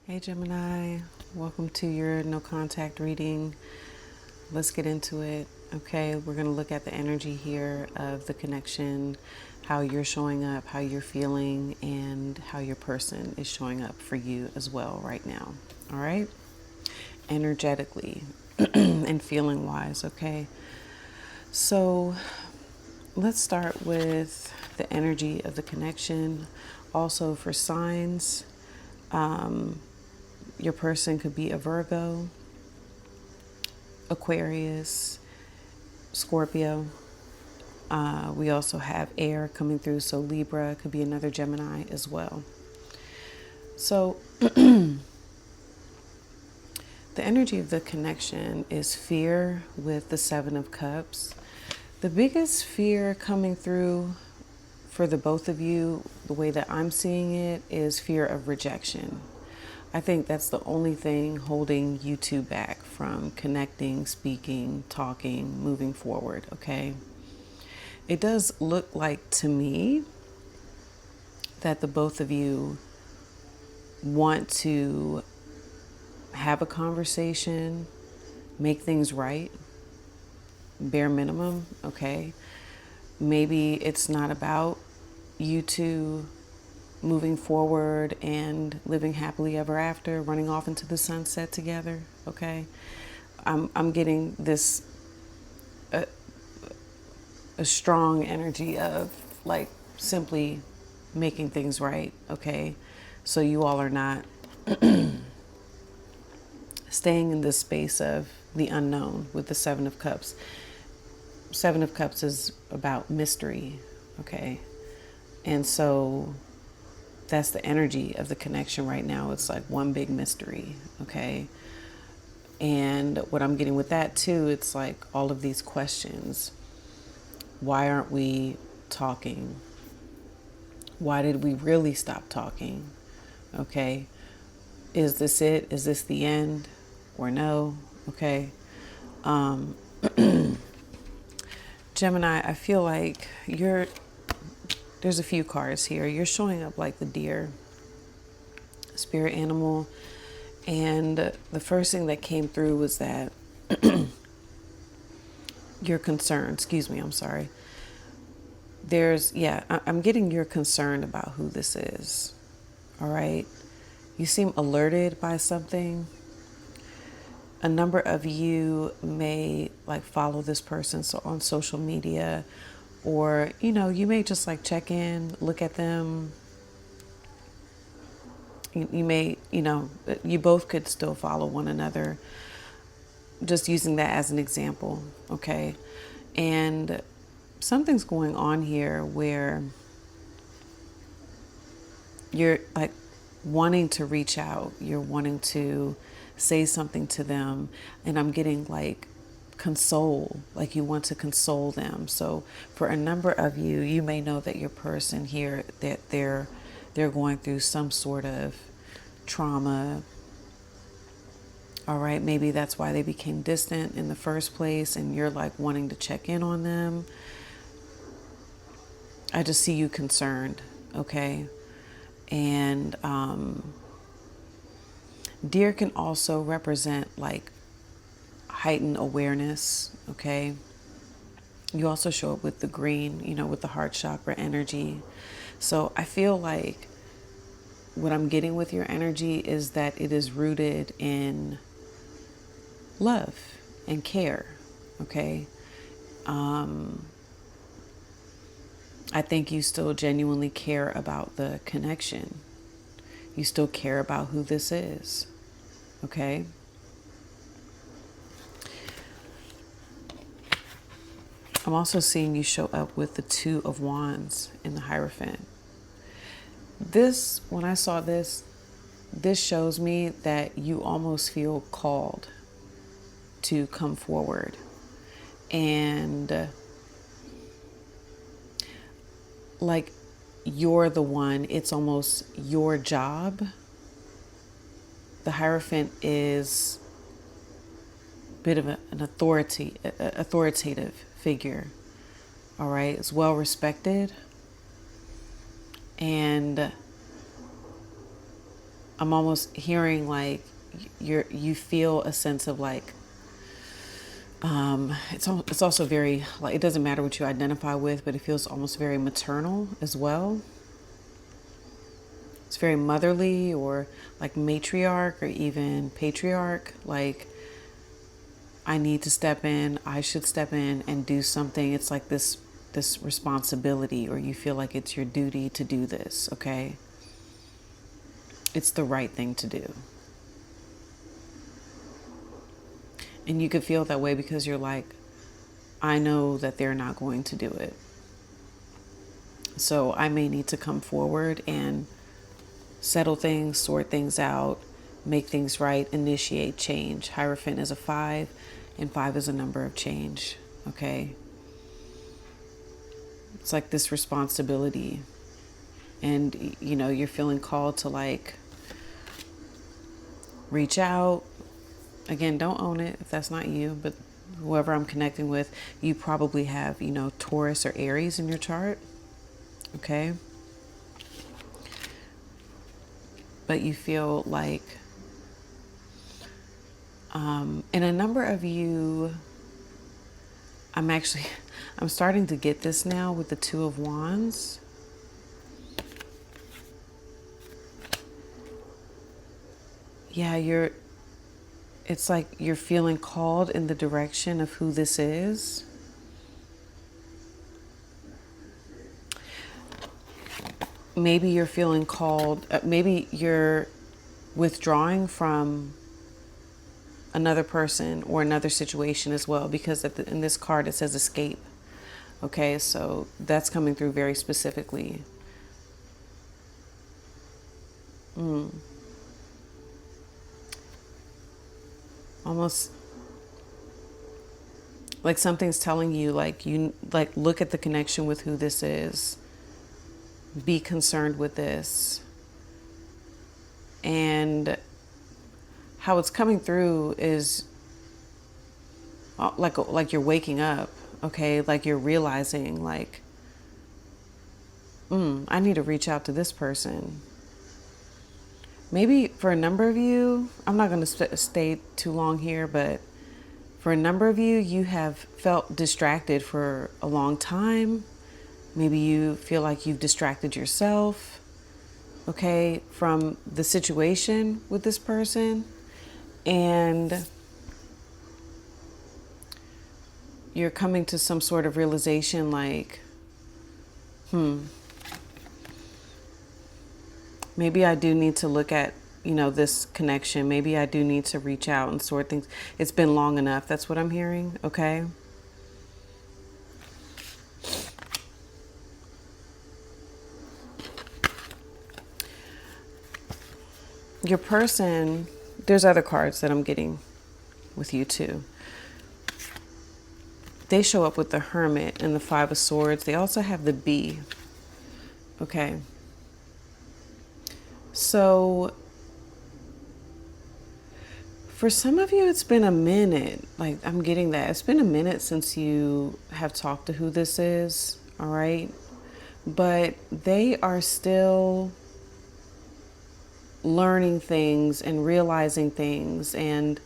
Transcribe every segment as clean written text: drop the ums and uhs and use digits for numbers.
Hey Gemini, welcome to your no contact reading. Let's get into it. Okay, we're going to look at the energy here of the connection, how you're showing up, how you're feeling, and how your person is showing up for you as well right now. All right, energetically and feeling wise. Okay, so let's start with the energy of the connection. Also, for signs, your person could be a Virgo, Aquarius, Scorpio. We also have air coming through, so Libra could be another Gemini as well. So, the energy of the connection is fear with the Seven of Cups. The biggest fear coming through for the both of you, the way that I'm seeing it, is fear of rejection. I think that's the only thing holding you two back from connecting, speaking, talking, moving forward, okay? It does look like to me that the both of you want to have a conversation, make things right, bare minimum, okay? Maybe it's not about you two moving forward and living happily ever after, running off into the sunset together, okay? I'm getting this a strong energy of like simply making things right, okay? So you all are not staying in this space of the unknown with the Seven of Cups. Seven of Cups is about mystery, okay? And so that's the energy of the connection right now. It's like one big mystery, okay? And what I'm getting with that too, it's like all of these questions. Why aren't we talking? Why did we really stop talking? Okay. Is this it? Is this the end? Or no? Okay. Gemini, I feel like there's a few cards here. You're showing up like the deer, spirit animal. And the first thing that came through was that you're concerned. Excuse me, I'm sorry. I'm getting you're concerned about who this is. All right. You seem alerted by something. A number of you may like follow this person on social media, or you may just like check in, look at them. You may, you both could still follow one another. Just using that as an example, okay? And something's going on here where you're like wanting to reach out, you're wanting to say something to them, and I'm getting like console, like you want to console them. So for a number of you, you may know that your person here, that they're going through some sort of trauma. All right, maybe that's why they became distant in the first place, and you're like wanting to check in on them. I just see you concerned, okay? And deer can also represent like heightened awareness, okay? You also show up with the green, with the heart chakra energy. So I feel like what I'm getting with your energy is that it is rooted in love and care, okay? I think you still genuinely care about the connection. You still care about who this is, okay? I'm also seeing you show up with the Two of Wands in the Hierophant. When I saw this shows me that you almost feel called to come forward. And like you're the one, it's almost your job. The Hierophant is a bit of an authoritative figure. All right, it's well respected. And I'm almost hearing like you feel a sense of like, it's also very, like, it doesn't matter what you identify with, but it feels almost very maternal as well. It's very motherly, or like matriarch, or even patriarch. Like, I need to step in, I should step in and do something. It's like this responsibility, or you feel like it's your duty to do this, okay? It's the right thing to do. And you could feel that way because you're like, I know that they're not going to do it. So I may need to come forward and settle things, sort things out, make things right, initiate change. Hierophant is a 5, and 5 is a number of change, okay? It's like this responsibility. And, you know, you're feeling called to like reach out. Again, don't own it if that's not you, but whoever I'm connecting with, you probably have, you know, Taurus or Aries in your chart, okay? But you feel like, and a number of you, I'm starting to get this now with the 2 of Wands. Yeah, it's like you're feeling called in the direction of who this is. Maybe you're feeling called, maybe you're withdrawing from another person or another situation as well, because in this card it says escape. Okay, so that's coming through very specifically. Almost like something's telling you, like, you like, look at the connection with who this is, be concerned with this. And how it's coming through is like you're waking up, okay? Like you're realizing, like, I need to reach out to this person. Maybe for a number of you, I'm not going to stay too long here, but for a number of you, you have felt distracted for a long time. Maybe you feel like you've distracted yourself, okay, from the situation with this person. And you're coming to some sort of realization like, maybe I do need to look at, you know, this connection. Maybe I do need to reach out and sort things. It's been long enough. That's what I'm hearing, okay? Your person, there's other cards that I'm getting with you too. They show up with the Hermit and the 5 of Swords. They also have the Bee. Okay. So for some of you, it's been a minute. Like, I'm getting that. It's been a minute since you have talked to who this is. All right. But they are still learning things and realizing things and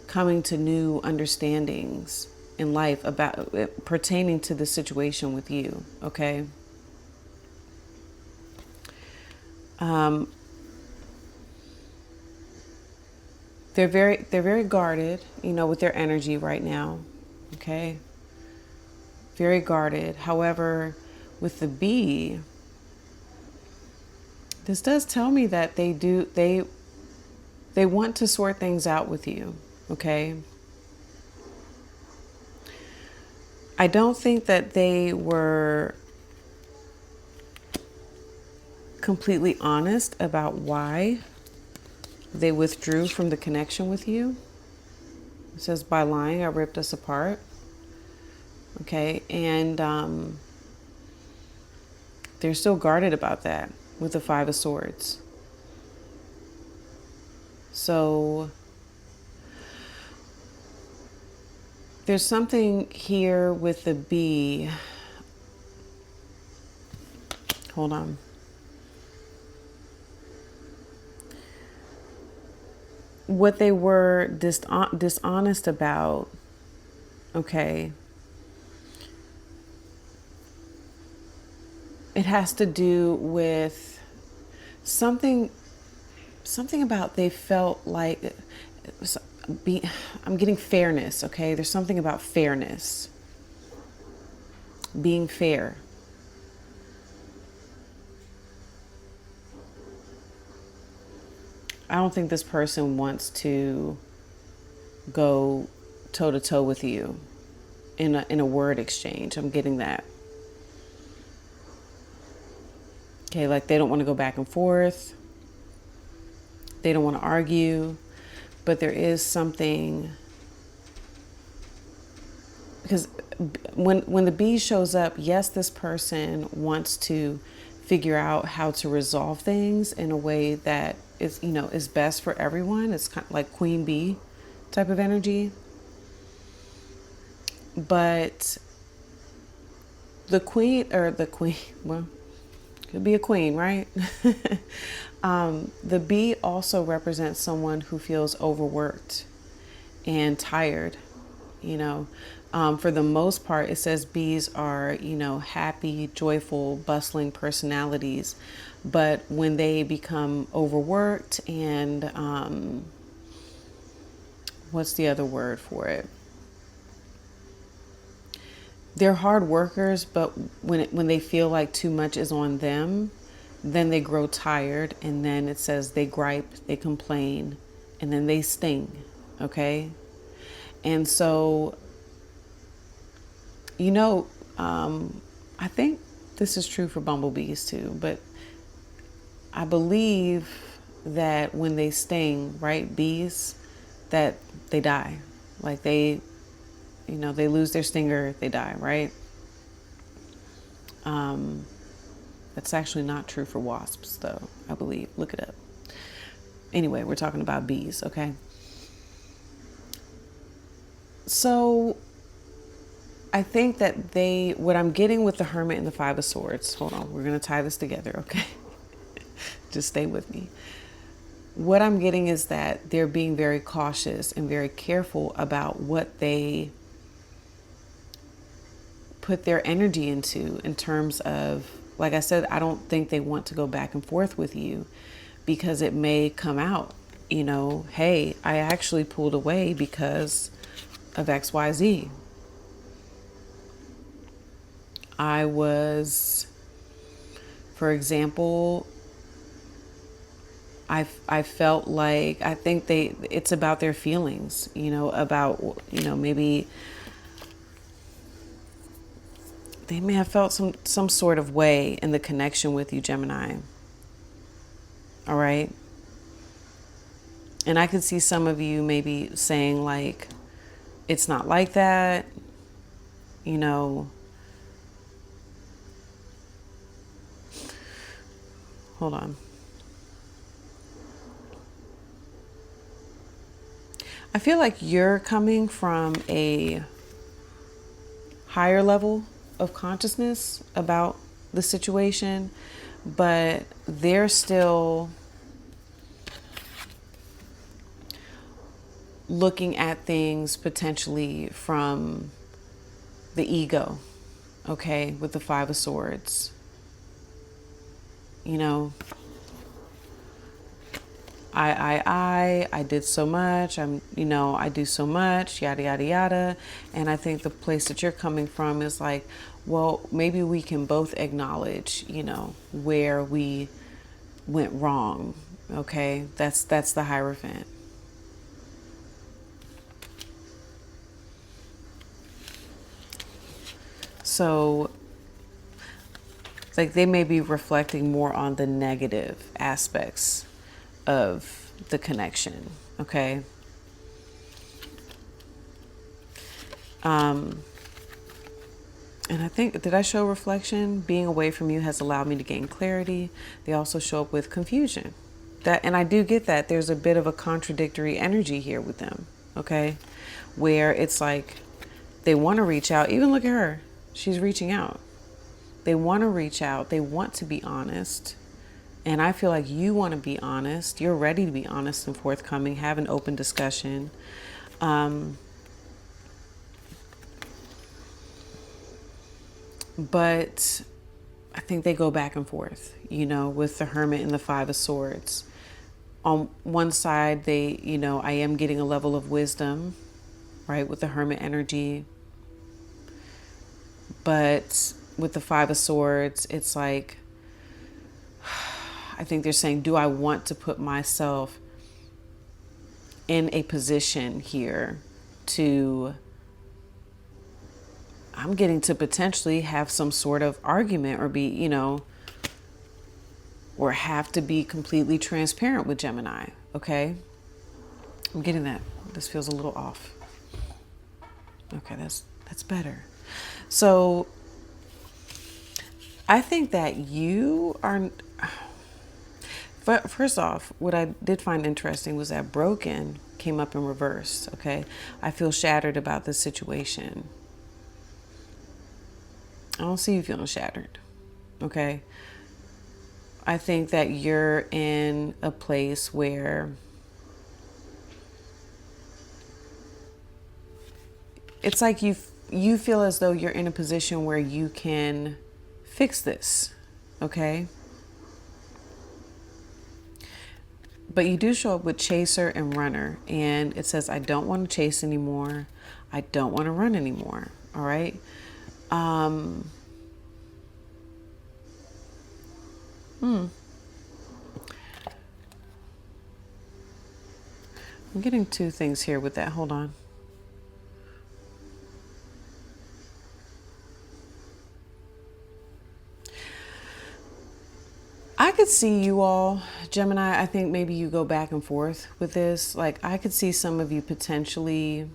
coming to new understandings in life about pertaining to the situation with you, okay? They're very guarded, you know, with their energy right now, okay? Very guarded. However, with the Bee, this does tell me that they want to sort things out with you, okay? I don't think that they were completely honest about why they withdrew from the connection with you. It says, by lying, I ripped us apart. Okay, and they're still guarded about that with the 5 of Swords. So there's something here with the Bee. Hold on. what they were dishonest about, okay, it has to do with something about they felt like I'm getting fairness, okay? There's something about fairness, being fair. I don't think this person wants to go toe to toe with you in a word exchange. I'm getting that. Okay, like they don't want to go back and forth. They don't want to argue, but there is something, because when the bee shows up, yes, this person wants to figure out how to resolve things in a way that is best for everyone. It's kind of like queen bee type of energy. But the queen, well, could be a queen, right? The bee also represents someone who feels overworked and tired. For the most part, it says bees are, happy, joyful, bustling personalities. But when they become overworked and what's the other word for it? They're hard workers, but when they feel like too much is on them, then they grow tired, and then it says they gripe, they complain, and then they sting, okay? And so, I think this is true for bumblebees too, but I believe that when they sting, right, bees, that they die. Like they lose their stinger, they die, right? That's actually not true for wasps, though, I believe. Look it up. Anyway, we're talking about bees, okay? So I think that what I'm getting with the Hermit and the Five of Swords, hold on, we're going to tie this together, okay? Just stay with me. What I'm getting is that they're being very cautious and very careful about what they put their energy into in terms of, like I said, I don't think they want to go back and forth with you because it may come out, hey, I actually pulled away because of XYZ. I was, for example, I felt like, I think it's about their feelings, about, maybe they may have felt some sort of way in the connection with you, Gemini. All right. And I could see some of you maybe saying like, it's not like that, hold on. I feel like you're coming from a higher level of consciousness about the situation, but they're still looking at things potentially from the ego, okay, with the Five of Swords. I did so much, I do so much, yada, yada, yada. And I think the place that you're coming from is like, well, maybe we can both acknowledge, where we went wrong. Okay. That's the Hierophant. So like they may be reflecting more on the negative aspects of the connection, okay? And I think, did I show reflection? Being away from you has allowed me to gain clarity. They also show up with confusion. And I do get that. There's a bit of a contradictory energy here with them, okay? Where it's like they want to reach out. Even look at her. She's reaching out. They want to reach out. They want to be honest. And I feel like you want to be honest. You're ready to be honest and forthcoming, have an open discussion. But I think they go back and forth, with the Hermit and the Five of Swords. On one side, I am getting a level of wisdom, right, with the Hermit energy. But with the Five of Swords, it's like, I think they're saying, do I want to put myself in a position here I'm getting to potentially have some sort of argument or be, or have to be completely transparent with Gemini. Okay. I'm getting that. This feels a little off. Okay. That's better. So I think that you are, first off, what I did find interesting was that broken came up in reverse. Okay. I feel shattered about this situation. I don't see you feeling shattered. Okay. I think that you're in a place where it's like you feel as though you're in a position where you can fix this. Okay. But you do show up with chaser and runner, and it says, I don't want to chase anymore. I don't want to run anymore. All right. I'm getting two things here with that. Hold on. I could see you all, Gemini, I think maybe you go back and forth with this. Like, I could see some of you potentially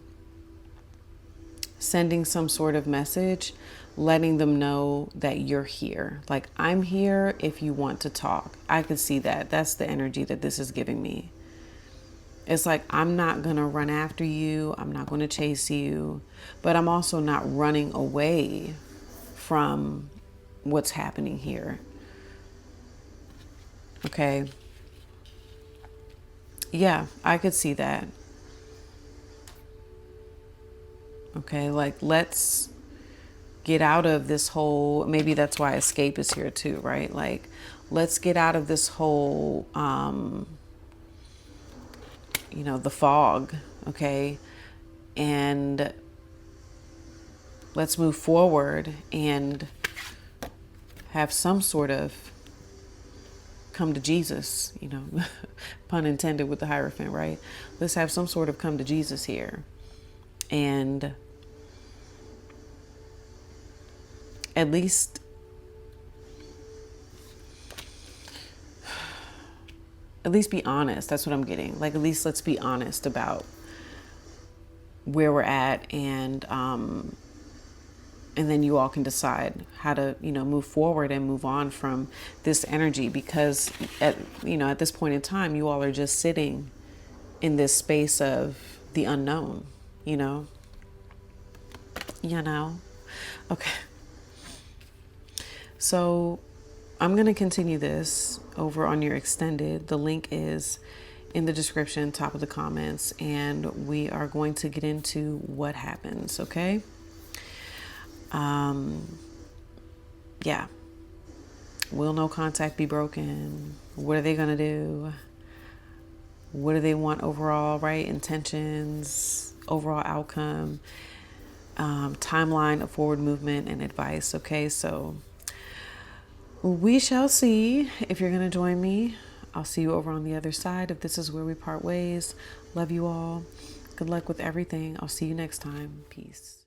sending some sort of message, letting them know that you're here. Like, I'm here if you want to talk. I could see that. That's the energy that this is giving me. It's like, I'm not going to run after you. I'm not going to chase you, but I'm also not running away from what's happening here. Okay. Yeah, I could see that. Okay, like, let's get out of this whole, maybe that's why escape is here too, right? Like, let's get out of this whole, the fog, okay? And let's move forward and have some sort of come to Jesus, pun intended with the Hierophant, right? Let's have some sort of come to Jesus here. And at least be honest. That's what I'm getting. Like, at least let's be honest about where we're at, and then you all can decide how to, move forward and move on from this energy, because at this point in time, you all are just sitting in this space of the unknown, Okay. So I'm going to continue this over on your extended. The link is in the description, top of the comments, and we are going to get into what happens. Okay. Yeah. Will no contact be broken? What are they going to do? What do they want overall, right? Intentions, overall outcome, timeline of forward movement and advice. Okay. So we shall see. If you're going to join me, I'll see you over on the other side. If this is where we part ways, love you all. Good luck with everything. I'll see you next time. Peace.